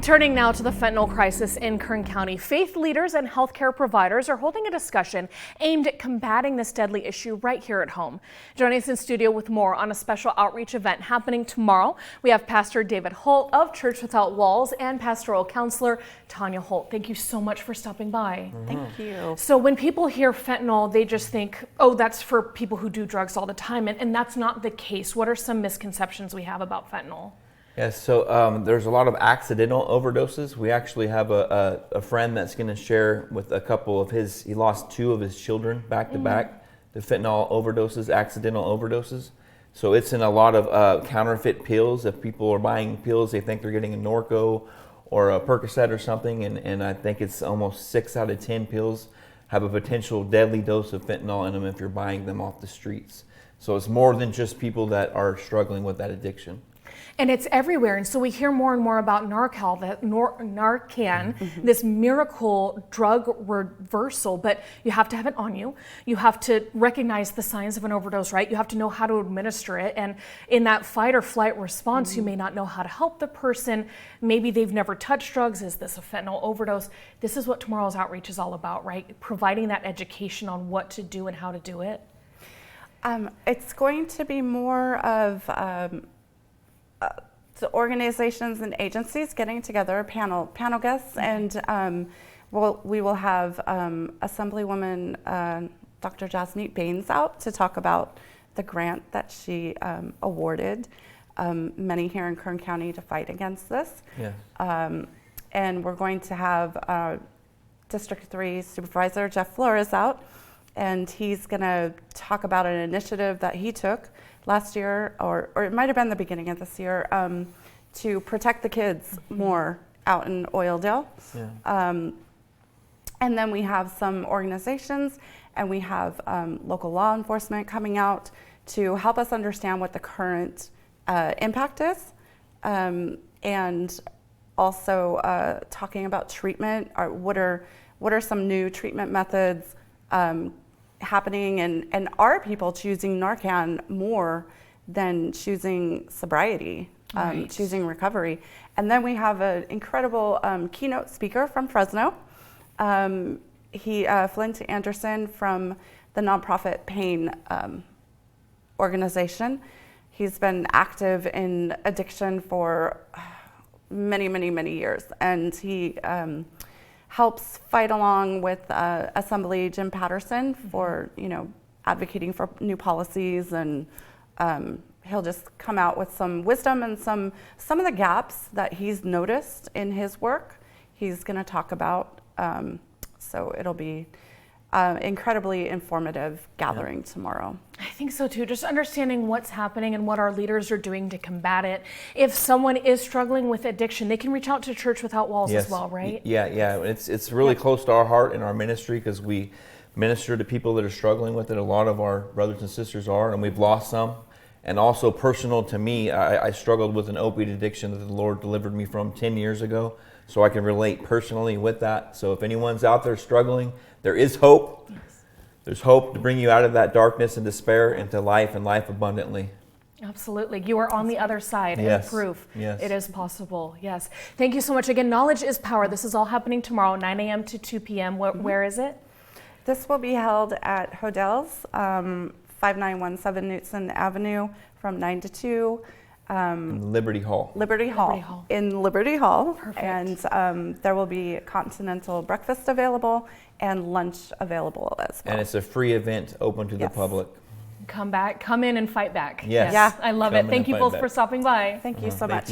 Turning now to the fentanyl crisis in Kern County, faith leaders and healthcare providers are holding a discussion aimed at combating this deadly issue right here at home. Joining us in studio with more on a special outreach event happening tomorrow, we have Pastor David Holt of Church Without Walls and pastoral counselor Tanya Holt. Thank you so much for stopping by. Thank you. So when people hear fentanyl, they just think, oh, that's for people who do drugs all the time, and that's not the case. What are some misconceptions we have about fentanyl? Yes, so there's a lot of accidental overdoses. We actually have a friend that's going to share with a couple of his, he lost 2 of his children back to back to fentanyl overdoses, accidental overdoses. So it's in a lot of counterfeit pills. If people are buying pills, they think they're getting a Norco or a Percocet or something, and I think it's almost 6 out of 10 pills have a potential deadly dose of fentanyl in them if you're buying them off the streets. So it's more than just people that are struggling with that addiction. And it's everywhere. And so we hear more and more about Narcan, this miracle drug reversal, but you have to have it on you. You have to recognize the signs of an overdose, right? You have to know how to administer it. And in that fight or flight response, you may not know how to help the person. Maybe they've never touched drugs. Is this a fentanyl overdose? This is what tomorrow's outreach is all about, right? Providing that education on what to do and how to do it. It's going to be more of the organizations and agencies getting together, panel guests, and we will have Assemblywoman Dr. Jasmeet Baines out to talk about the grant that she awarded many here in Kern County to fight against this. Yeah. And we're going to have District 3 Supervisor Jeff Flores out, and he's going to talk about an initiative that he took last year, or it might have been the beginning of this year, to protect the kids more out in Oildale. Yeah. And then we have some organizations, and we have local law enforcement coming out to help us understand what the current impact is, and also talking about treatment. What are some new treatment methods happening, and are people choosing Narcan more than choosing sobriety, choosing recovery? And then we have an incredible keynote speaker from Fresno, Flint Anderson from the nonprofit Pain organization. He's been active in addiction for many years, and he helps fight along with Assembly Jim Patterson for advocating for new policies, and he'll just come out with some wisdom and some of the gaps that he's noticed in his work. He's going to talk about, so it'll be incredibly informative gathering tomorrow. I think so too. Just understanding what's happening and what our leaders are doing to combat it. If someone is struggling with addiction, they can reach out to Church Without Walls as well, right? Yeah. It's really close to our heart in our ministry because we minister to people that are struggling with it. A lot of our brothers and sisters are, and we've lost some. And also personal to me, I struggled with an opiate addiction that the Lord delivered me from 10 years ago. So I can relate personally with that. So if anyone's out there struggling, there is hope. Yes. There's hope to bring you out of that darkness and despair into life and life abundantly. Absolutely. You are on the other side, and proof it is possible. Yes. Thank you so much. Again, knowledge is power. This is all happening tomorrow, 9 a.m. to 2 p.m. Where is it? This will be held at Hodel's, 5917 Knutson Avenue from 9 to 2. Liberty Hall. Liberty Hall. In Liberty Hall. Perfect. And there will be continental breakfast available and lunch available as well. And it's a free event open to the public. Come in and fight back. Yes. Yeah. I love it. Thank you both for stopping by. Thank you so much. You.